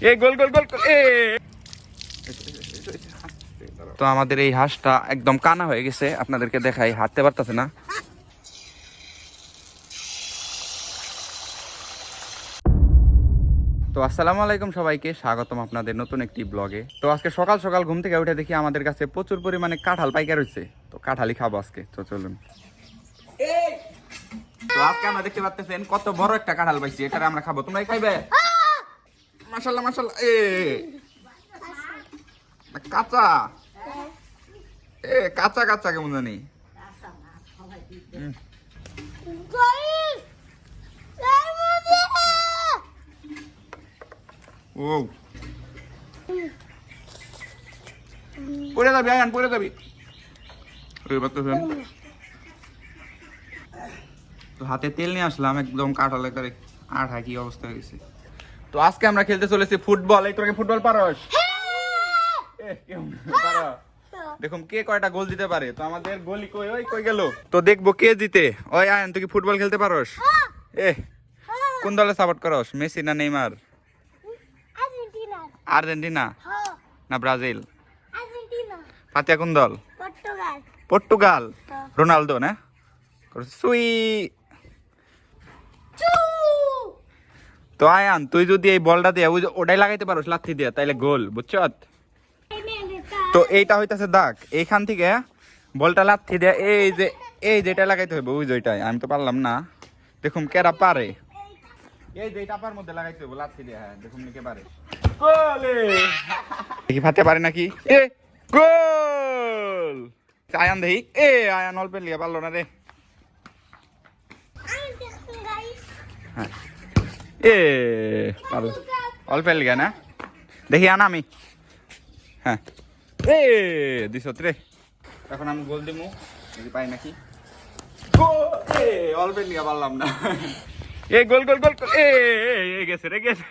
এই গোল গোল গোল এ। তো আমাদের এই হাঁসটা একদম কানা হয়ে গেছে, আপনাদেরকে দেখাই, হাঁটতে পারতেছে না। তো আসসালামু আলাইকুম সবাইকে, স্বাগতম আপনাদের নতুন একটি ব্লগে। তো আজকে সকাল সকাল ঘুম থেকে উঠে দেখি আমাদের কাছে প্রচুর পরিমাণে কাঁঠাল পাইকার হয়েছে। তো কাঁঠালই খাবো আজকে, তো চলুন। তো আজকে আমরা দেখতে পাচ্ছেন কত বড় একটা কাঁঠাল পাইছি, এটা আমরা খাবো, তোমরা খাইবে? মাশাআল্লাহ মাশাআল্লাহ। কাঁচা কাঁচা কাঁচা কেমন জানি। ও পড়ে যাবি, আয়ান পড়ে যাবি। তো হাতে তেল নিয়ে আসলাম, একদম কাঁঠালে করে আঠা কি অবস্থা হয়ে গেছে। তো আজকে আমরা খেলতে চলেছি ফুটবল। এই তোকে ফুটবল পারস? দেখুন কে কয়টা গোল দিতে পারে। তো আমাদের গোলি কই, ওই কই গেল। তো দেখবো কে জিতে। ওই আয়ান, তুই কি ফুটবল খেলতে পারস? কোন দলে সাপোর্ট করস, মেসি না নেইমার? আর্জেন্টিনা না ব্রাজিল? ফাতিয়া কোন দল? পর্তুগাল। রোনালদো না? সুই। তো আয়ান, তুই যদি এই বলটা দিয়ে ওটাই লাগাইতে পারোস লাথি দিয়ে, তাইলে গোল, বুঝছ? তো এইটা হইতাছে দাগ, এইখান থেকে বলটা লাথি দিয়ে এই যেটা লাগাইতে হবে, ওই যেটাই। আমি তো পারলাম না, দেখুন কেরা পারে। এই যে টাপার মধ্যে লাগাইতে হবে লাথি দিয়ে। হ্যাঁ দেখুন কে পারে। দেখি ফাতে পারে নাকি। গোল। আয়ান দেখি। আয়ান অল্প লিয়ে পারলো না রে। হ্যাঁ অল্প লিগে না, দেখি আনা আমি। হ্যাঁ দিস রে। এখন আমি গোল দিমু, দেখি পাই নাকি। অল্প লিগে পারলাম না। গোল গোল গোল গেছে রে, গেছে।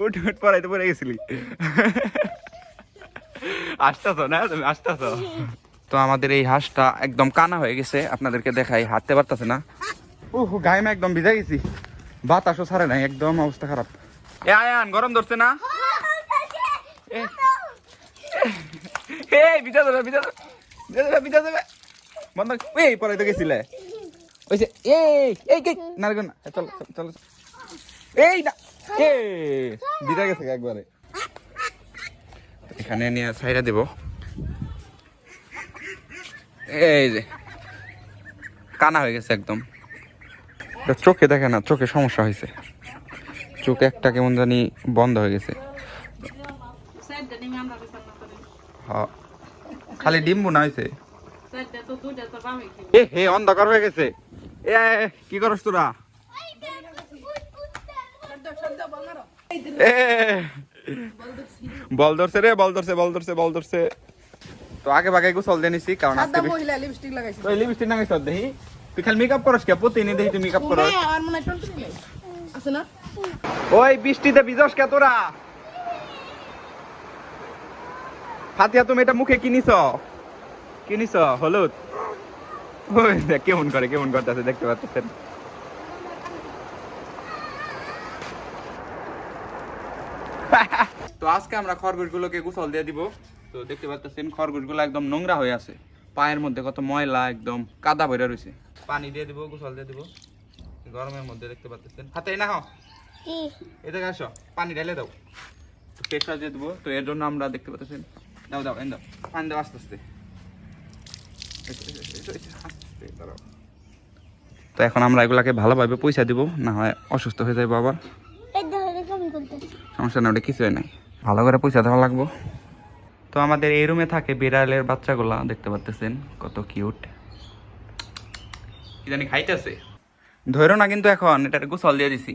উঠ উঠ পড়াইতে পড়ে গেছিলি। আসতেছ না তুমি, আসতেছ। তো আমাদের এই হাঁসটা একদম কানা হয়ে গেছে, আপনাদেরকে দেখাই, হাঁটতে পারতেছে না। গায়ে একদম ভিজে গেছি, বাতাসও ছাড়ে নাই, একদম অবস্থা খারাপ। আয়ান গরম ধরছে না? ভিজা যাবে, ভিজা যাবে, ভিজা যাবে, বন্ধ। পড়াইতে গেছিলে ওইছে। না চল চল, না ভিজা গেছে একবারে। এখানে নিয়ে সাইডা দেব। এই যে কানা হয়ে গেছে একদম, চোখে দেখে না, চোখে সমস্যা হয়েছে, চোখে একটা কেমন জানি বন্ধ হয়ে গেছে। খালি ডিম্বু না হয়েছে, অন্ধকার হয়ে গেছে। কি করস তোরা? বল ধরছে রে, বল ধরছে, বল ধরছে, বল ধরছে। তো আগে ভাগে গোসল দিয়ে নিছি, কারণ আজকে লিপস্টিক লাগাইছি। তো লিপস্টিক লাগাইছ দেখি, তুই খালি মেকআপ করস কে? প্রতিদিন দেখি তুই মেকআপ করস। আছে না? ওই বৃষ্টিতে ভিজস কে তোরা? ফাতিয়া, তুমি এটা মুখে কিনিস? কিনিস হলুদ? ওই দেখ কেমন করে, কেমন করতেছে, দেখতে পাচ্ছেন। তো আজকে আমরা খরগোশ গুলোকে গোসল দিয়ে দিব। তো দেখতে পাচ্ছেন খরগোশ গুলো একদম নোংরা হয়ে আছে, পায়ের মধ্যে কত ময়লা, একদম কাদা ভরে রয়েছে। পানি দিয়ে দিব, গোসল দিয়ে দিব গরমের মধ্যে, দেখতে পাচ্ছেন। হাতে না হও, এদিকে আসো, পানি ঢেলে দাও, প্রেসার দিয়ে দেবো। তো এর জন্য আমরা দেখতে পাচ্ছেন, দাও দাও দাও পানি দাও আস্তে আস্তে। তো এখন আমরা এগুলাকে ভালোভাবে পয়সা দিব, না হয় অসুস্থ হয়ে যাবো আবার। সমস্যা না, ওটা কিছুই নাই, ভালো করে পয়সা দেওয়া লাগবো। তো আমাদের এই রুমে থাকে বিড়ালের বাচ্চাগুলা, দেখতে পাচ্ছেন কত কিউট, কি জানি খাইতেছে। ধরো না কিন্তু, এখন এটার গোসল দিয়ে দিছি,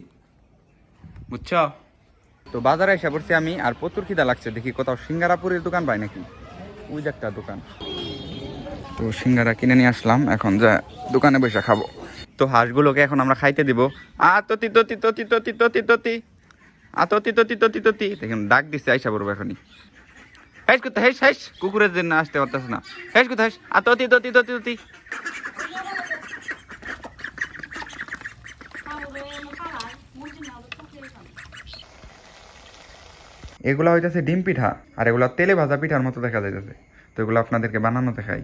বুঝছ? তো বাজারে এসে পড়ছি আমি, আর প্রচুর খিদা লাগছে, দেখি কোথাও সিঙ্গারাপুরের দোকান পাই নাকি। ওই যে একটা দোকান, তো সিঙ্গারা কিনে নিয়ে আসলাম, এখন যা দোকানে বসে খাবো। তো হাঁসগুলোকে এখন আমরা খাইতে দিব। ততি ততি ততি ততি ততি ততি ততি ততি ততি ততি, দেখুন ডাক দিচ্ছে, আইসা পড়বো এখনই। হেস কোথায়, হেস হেস, কুকুরের জন্য আসতে পারতেছে না। হেস কোথায়, হেস ততি ততি ততি ততি। এগুলা হইতেছে ডিম পিঠা, আর এগুলা তেলে ভাজা পিঠার মতো দেখা যাইতেছে। তো এগুলো আপনাদেরকে বানানো দেখাই।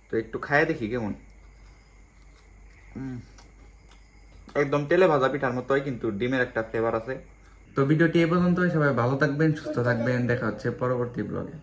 তো একটু খাইয়ে দেখি কেমন। একদম তেলে ভাজা পিঠার মতোই, কিন্তু ডিমের একটা ফ্লেভার আছে। তো ভিডিওটি এই পর্যন্তই। সবাই ভালো থাকবেন, সুস্থ থাকবেন, দেখা হচ্ছে পরবর্তী ব্লগে।